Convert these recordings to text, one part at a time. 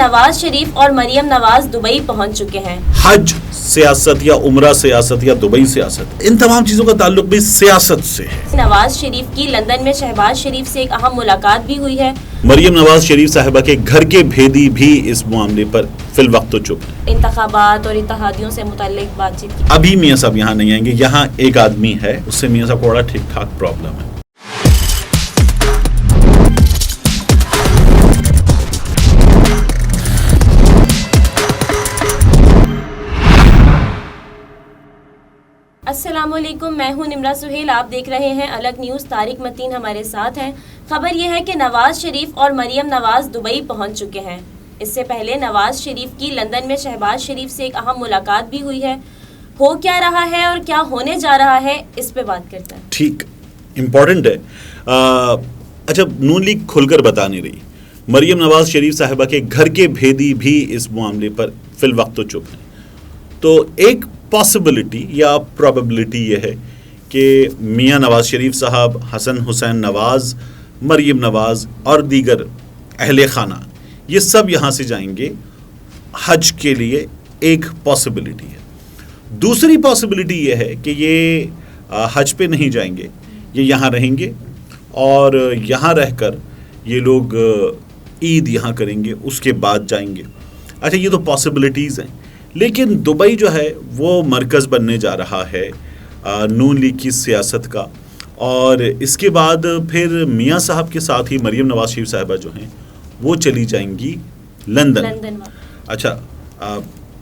نواز شریف اور مریم نواز دبئی پہنچ چکے ہیں. حج سیاست یا عمرہ سیاست یا دبئی سیاست، ان تمام چیزوں کا تعلق بھی سیاست سے ہے. نواز شریف کی لندن میں شہباز شریف سے ایک اہم ملاقات بھی ہوئی ہے. مریم نواز شریف صاحبہ کے گھر کے بھیدی بھی اس معاملے پر فی الوقت تو چپ ہیں. انتخابات اور اتحادیوں سے متعلق بات چیت کی. ابھی میاں صاحب یہاں نہیں آئیں گے. یہاں ایک آدمی ہے، اس سے میاں صاحب کو بڑا ٹھیک ٹھاک پرابلم ہے. السلام علیکم، میں ہوں نمرہ سہیل، آپ دیکھ رہے ہیں الگ نیوز. طارق متین ہمارے ساتھ ہیں. خبر یہ ہے کہ نواز شریف اور مریم نواز دبئی پہنچ چکے ہیں. اس سے پہلے نواز شریف کی لندن میں شہباز شریف سے ایک اہم ملاقات بھی ہوئی ہے. ہو کیا رہا ہے اور کیا ہونے جا رہا ہے، اس پہ بات کرتے ہیں. ٹھیک، امپورٹنٹ ہے. اچھا، نون لیگ کھل کر بتا نہیں رہی. مریم نواز شریف صاحبہ کے گھر کے بھیدی بھی اس معاملے پر فی الوقت تو چپ ہیں. تو ایک پاسبلٹی یا پرابیبلٹی یہ ہے کہ میاں نواز شریف صاحب، حسن حسین نواز، مریم نواز اور دیگر اہل خانہ یہ سب یہاں سے جائیں گے حج کے لیے. ایک پاسبلٹی ہے. دوسری پاسبلٹی یہ ہے کہ یہ حج پہ نہیں جائیں گے، یہ یہاں رہیں گے اور یہاں رہ کر یہ لوگ عید یہاں کریں گے، اس کے بعد جائیں گے. اچھا، یہ تو پاسبلٹیز ہیں. لیکن دبئی جو ہے وہ مرکز بننے جا رہا ہے نون لیگ کی سیاست کا، اور اس کے بعد پھر میاں صاحب کے ساتھ ہی مریم نواز شریف صاحبہ جو ہیں وہ چلی جائیں گی لندن. اچھا،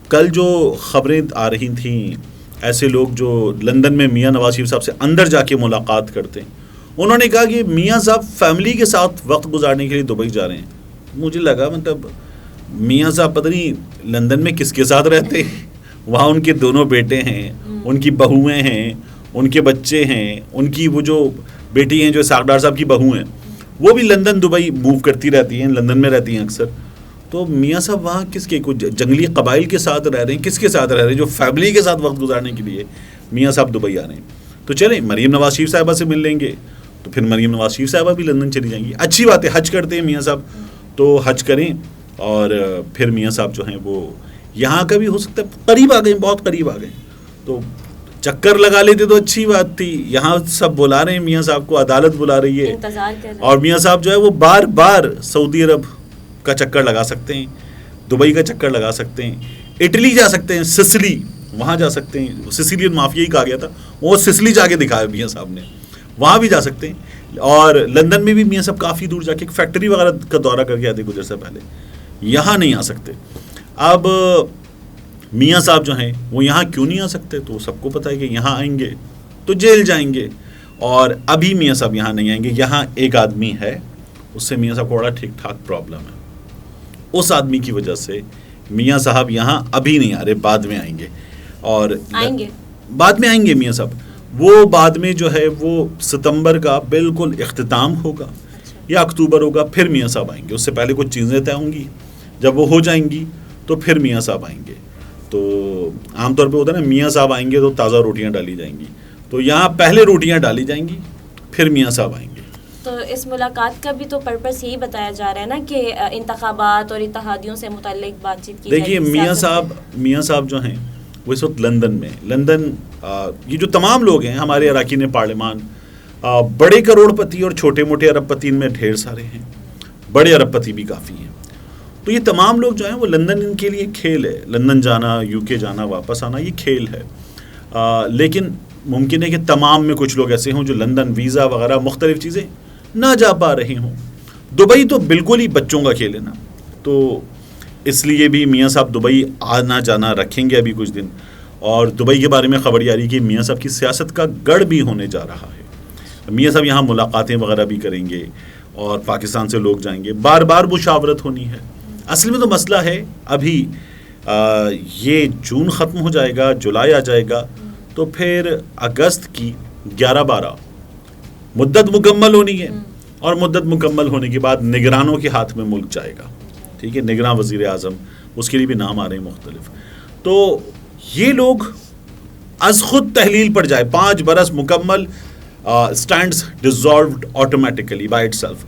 کل جو خبریں آ رہی تھیں، ایسے لوگ جو لندن میں میاں نواز شریف صاحب سے اندر جا کے ملاقات کرتے ہیں، انہوں نے کہا کہ میاں صاحب فیملی کے ساتھ وقت گزارنے کے لیے دبئی جا رہے ہیں. مجھے لگا مطلب میاں صاحب پتہ نہیں لندن میں کس کے ساتھ رہتے. وہاں ان کے دونوں بیٹے ہیں، ان کی بہویں ہیں، ان کے بچے ہیں، ان کی وہ جو بیٹی ہیں جو ساکھدار صاحب کی بہو ہیں، وہ بھی لندن دبئی موو کرتی رہتی ہیں، لندن میں رہتی ہیں اکثر. تو میاں صاحب وہاں کس کے، کچھ جنگلی قبائل کے ساتھ رہ رہے ہیں، کس کے ساتھ رہ رہے ہیں جو فیملی کے ساتھ وقت گزارنے کے لیے میاں صاحب دبئی آ رہے ہیں. تو چلیں مریم نواز شریف صاحبہ سے مل لیں گے، تو پھر مریم نواز شریف صاحبہ بھی لندن چلی جائیں گی. اچھی بات ہے، حج کرتے ہیں میاں صاحب تو حج کریں، اور پھر میاں صاحب جو ہیں وہ یہاں کا بھی ہو سکتا ہے قریب آ گئے، بہت قریب آ گئے تو چکر لگا لیتے تو اچھی بات تھی. یہاں سب بلا رہے ہیں میاں صاحب کو، عدالت بلا رہی ہے، انتظار کر رہے ہیں. اور میاں صاحب جو ہے وہ بار بار سعودی عرب کا چکر لگا سکتے ہیں، دبئی کا چکر لگا سکتے ہیں، اٹلی جا سکتے ہیں، سسلی وہاں جا سکتے ہیں. سسیلین مافیا ہی کہا گیا تھا، وہ سسلی جا کے دکھایا میاں صاحب نے، وہاں بھی جا سکتے ہیں. اور لندن میں بھی میاں صاحب کافی دور جا کے ایک فیکٹری وغیرہ کا دورہ کر کے آتے گزر سے پہلے. یہاں نہیں آ سکتے. اب میاں صاحب جو ہیں وہ یہاں کیوں نہیں آ سکتے؟ تو سب کو پتہ ہے کہ یہاں آئیں گے تو جیل جائیں گے. اور ابھی میاں صاحب یہاں نہیں آئیں گے. یہاں ایک آدمی ہے، اس سے میاں صاحب کو بڑا ٹھیک ٹھاک پرابلم ہے. اس آدمی کی وجہ سے میاں صاحب یہاں ابھی نہیں آ رہے، بعد میں آئیں گے. اور بعد میں آئیں گے میاں صاحب. وہ بعد میں جو ہے وہ ستمبر کا بالکل اختتام ہوگا یا اکتوبر ہوگا، پھر میاں صاحب آئیں گے. اس سے پہلے کچھ چیزیں طے ہوں گی، جب وہ ہو جائیں گی تو پھر میاں صاحب آئیں گے. تو عام طور پہ ہوتا ہے نا، میاں صاحب آئیں گے تو تازہ روٹیاں ڈالی جائیں گی. تو یہاں پہلے روٹیاں ڈالی جائیں گی، پھر میاں صاحب آئیں گے. تو اس ملاقات کا بھی تو پرپس یہی بتایا جا رہا ہے نا کہ انتخابات اور اتحادیوں سے متعلق بات چیت کی. دیکھیے میاں صاحب جو ہیں وہ اس وقت لندن یہ جو تمام لوگ ہیں ہمارے اراکین پارلیمان، بڑے کروڑ پتی اور چھوٹے موٹے ارب پتی ان میں ڈھیر سارے ہیں، بڑے ارب پتی بھی کافی ہیں. تو یہ تمام لوگ جو ہیں وہ لندن ان کے لیے کھیل ہے. لندن جانا، یو کے جانا، واپس آنا، یہ کھیل ہے. لیکن ممکن ہے کہ تمام میں کچھ لوگ ایسے ہوں جو لندن ویزا وغیرہ مختلف چیزیں نہ جا پا رہے ہوں. دبئی تو بالکل ہی بچوں کا کھیل ہے نا، تو اس لیے بھی میاں صاحب دبئی آنا جانا رکھیں گے ابھی کچھ دن. اور دبئی کے بارے میں خبر یہ آ رہی کہ میاں صاحب کی سیاست کا گڑھ بھی ہونے جا رہا ہے. میاں صاحب یہاں ملاقاتیں وغیرہ بھی کریں گے اور پاکستان سے لوگ جائیں گے، بار بار مشاورت ہونی ہے. اصل میں تو مسئلہ ہے ابھی یہ جون ختم ہو جائے گا، جولائی آ جائے گا، تو پھر اگست کی 11-12 مدت مکمل ہونی ہے. اور مدت مکمل ہونے کے بعد نگرانوں کے ہاتھ میں ملک جائے گا. ٹھیک ہے، نگراں وزیر اعظم، اس کے لیے بھی نام آ رہے ہیں مختلف. تو یہ لوگ از خود تحلیل پر جائے 5 برس مکمل، stands dissolved automatically by itself,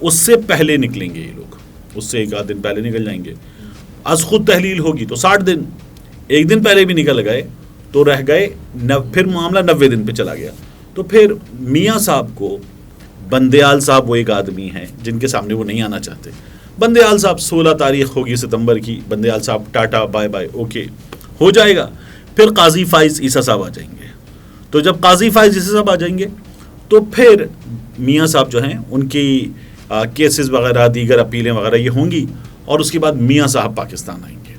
اس سے پہلے نکلیں گے یہ لوگ، اس سے 1 آدھ دن پہلے نکل جائیں گے. از خود تحلیل ہوگی تو 60 دن، ایک دن پہلے بھی نکل گئے تو رہ گئے، پھر معاملہ 90 دن پہ چلا گیا. تو پھر میاں صاحب کو، بندیال صاحب وہ ایک آدمی ہیں جن کے سامنے وہ نہیں آنا چاہتے. بندیال صاحب 16 تاریخ ہوگی ستمبر کی، بندیال صاحب ٹاٹا بائے بائے اوکے ہو جائے گا. پھر قاضی فائز عیسیٰ صاحب آ جائیں گے. تو جب قاضی فائز عیسیٰ صاحب آ جائیں گے تو پھر میاں صاحب جو ہیں ان کی کیسز وغیرہ دیگر اپیلیں وغیرہ یہ ہوں گی، اور اس کے بعد میاں صاحب پاکستان آئیں گے.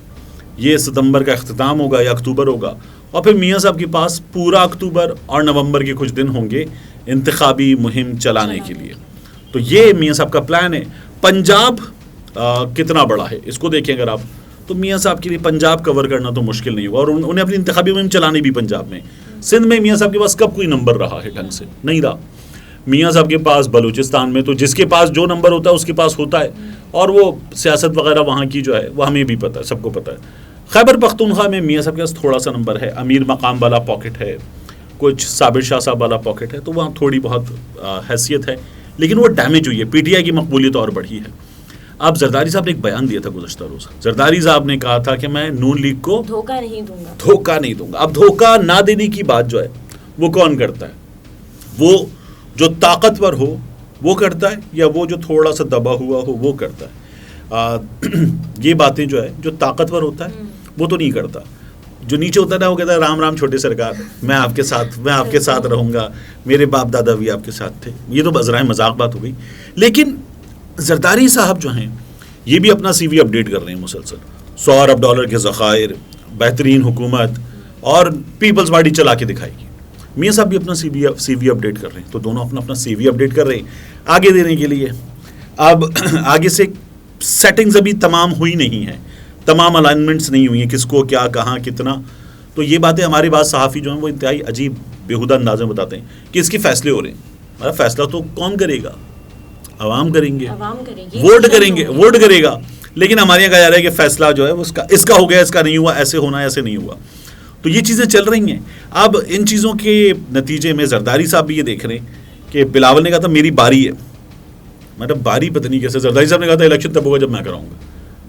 یہ ستمبر کا اختتام ہوگا یا اکتوبر ہوگا، اور پھر میاں صاحب کے پاس پورا اکتوبر اور نومبر کے کچھ دن ہوں گے انتخابی مہم چلانے کے لیے. تو یہ میاں صاحب کا پلان ہے. پنجاب کتنا بڑا ہے اس کو دیکھیں اگر آپ، تو میاں صاحب کے لیے پنجاب کور کرنا تو مشکل نہیں ہوگا، اور انہیں اپنی انتخابی مہم چلانی بھی پنجاب میں. سندھ میں میاں صاحب کے پاس کب کوئی نمبر رہا ہے ڈھنگ سے؟ نہیں رہا. میاں صاحب کے پاس بلوچستان میں تو جس کے پاس جو نمبر ہوتا ہے اس کے پاس ہوتا ہے، اور وہ سیاست وغیرہ وہاں کی جو ہے وہ ہمیں بھی پتہ ہے، سب کو پتہ ہے. خیبر پختونخوا میں میاں صاحب کے پاس تھوڑا سا نمبر ہے، امیر مقام والا پاکٹ ہے، کچھ صابر شاہ صاحب والا پاکٹ ہے، تو وہاں تھوڑی بہت حیثیت ہے، لیکن وہ ڈیمیج ہوئی ہے. پی ٹی آئی کی مقبولیت اور بڑھی ہے. اب زرداری صاحب نے ایک بیان دیا تھا گزشتہ روز. زرداری صاحب نے کہا تھا کہ میں نون لیگ کو دھوکہ نہیں دوں گا. اب دھوکہ نہ دینے کی بات جو ہے وہ کون کرتا ہے؟ وہ جو طاقتور ہو وہ کرتا ہے، یا وہ جو تھوڑا سا دبا ہوا ہو وہ کرتا ہے؟ یہ باتیں جو ہے جو طاقتور ہوتا ہے وہ تو نہیں کرتا. جو نیچے ہوتا ہے نا وہ کہتا ہے رام رام چھوٹے سرکار، میں آپ کے ساتھ رہوں گا، میرے باپ دادا بھی آپ کے ساتھ تھے. یہ تو بذرائع مذاق بات ہو گئی. لیکن زرداری صاحب جو ہیں یہ بھی اپنا سی وی اپڈیٹ کر رہے ہیں مسلسل. $100 ارب کے ذخائر، بہترین حکومت، اور پیپلز پارٹی چلا کے دکھائے گی. میاں صاحب بھی اپنا سی وی اپڈیٹ کر رہے ہیں. تو دونوں اپنا سی وی اپڈیٹ کر رہے ہیں آگے دینے کے لیے. اب آگے سے سیٹنگز ابھی تمام ہوئی نہیں ہیں، تمام الائنمنٹس نہیں ہوئی ہیں، کس کو کیا کہاں کتنا. تو یہ باتیں ہمارے بعض صحافی جو ہیں وہ انتہائی عجیب بیہودہ انداز میں بتاتے ہیں کہ اس کے فیصلے ہو رہے ہیں. فیصلہ تو کون کرے گا؟ عوام کریں گے، ووٹ کرے گا. لیکن ہمارے یہاں کہا جا رہا ہے کہ فیصلہ جو ہے اس کا ہو گیا، اس کا نہیں ہوا، ایسے ہونا ہے ایسے نہیں ہوا. تو یہ چیزیں چل رہی ہیں. اب ان چیزوں کے نتیجے میں زرداری صاحب بھی یہ دیکھ رہے ہیں کہ بلاول نے کہا تھا میری باری ہے. مطلب باری پتہ نہیں کیسے. زرداری صاحب نے کہا تھا الیکشن تب ہوگا جب میں کراؤں گا.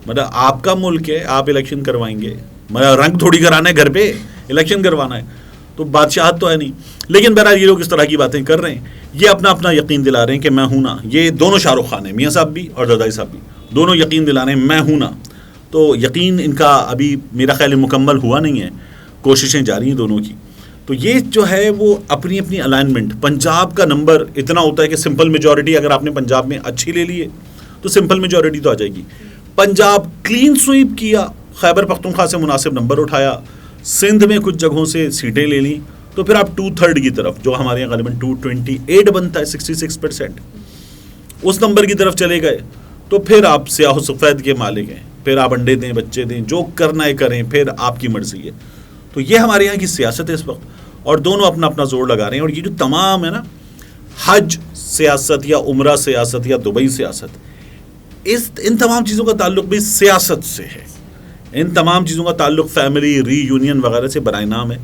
مطلب آپ کا ملک ہے، آپ الیکشن کروائیں گے، رنگ تھوڑی کرانا ہے گھر پہ، الیکشن کروانا ہے. تو بادشاہت تو ہے نہیں. لیکن بہرحال یہ لوگ اس طرح کی باتیں کر رہے ہیں. یہ اپنا یقین دلا رہے ہیں کہ میں ہوں نا. یہ دونوں شاہ رخ خان ہیں، میاں صاحب بھی اور زرداری صاحب بھی، دونوں یقین دلا رہے ہیں میں ہوں نا. تو یقین ان کا ابھی میرا خیال مکمل ہوا نہیں ہے، کوششیں جاری ہیں دونوں کی. تو یہ جو ہے وہ اپنی الائنمنٹ. پنجاب کا نمبر اتنا ہوتا ہے کہ سمپل میجورٹی اگر آپ نے پنجاب میں اچھی لے لی ہے تو سمپل میجورٹی تو آ جائے گی. پنجاب کلین سویپ کیا، خیبر پختونخوا سے مناسب نمبر اٹھایا، سندھ میں کچھ جگہوں سے سیٹیں لے لیں، تو پھر آپ 2/3 کی طرف، جو ہمارے یہاں غالباً 228 بنتا ہے، 66%، اس نمبر کی طرف چلے گئے. تو پھر آپ سیاہ و سفید کے مالک ہیں، پھر آپ انڈے دیں بچے دیں، جو کرنا ہے کریں، پھر آپ کی مرضی ہے. تو یہ ہمارے یہاں کی سیاست ہے اس وقت، اور دونوں اپنا زور لگا رہے ہیں. اور یہ جو تمام ہے نا، حج سیاست یا عمرہ سیاست یا دبئی سیاست، ان تمام چیزوں کا تعلق بھی سیاست سے ہے. ان تمام چیزوں کا تعلق فیملی ری یونین وغیرہ سے برائے نام ہے،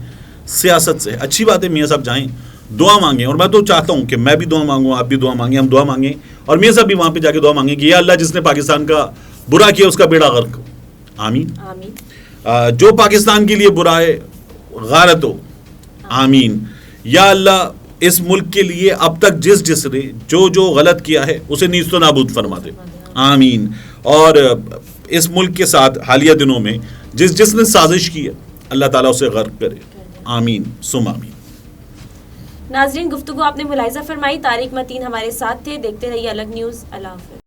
سیاست سے. اچھی بات ہے میاں صاحب جائیں، دعا مانگیں. اور میں تو چاہتا ہوں کہ میں بھی دعا مانگوں، آپ بھی دعا مانگیں، ہم دعا مانگیں، اور میاں صاحب بھی وہاں پہ جا کے دعا مانگیں کہ یا اللہ جس نے پاکستان کا برا کیا اس کا بیڑا غرق ہو. آمین. جو پاکستان کے لیے برا ہے غارت ہو. آمین. یا اللہ اس ملک کے لیے اب تک جس نے جو غلط کیا ہے اسے نیست و نابود فرما دے. آمین. اور اس ملک کے ساتھ حالیہ دنوں میں جس نے سازش کی ہے اللہ تعالیٰ اسے غرق کرے. آمین ثم آمین. ناظرین، گفتگو آپ نے ملاحظہ فرمائی. طارق متین ہمارے ساتھ تھے. دیکھتے رہیے الگ نیوز. اللہ حافظ.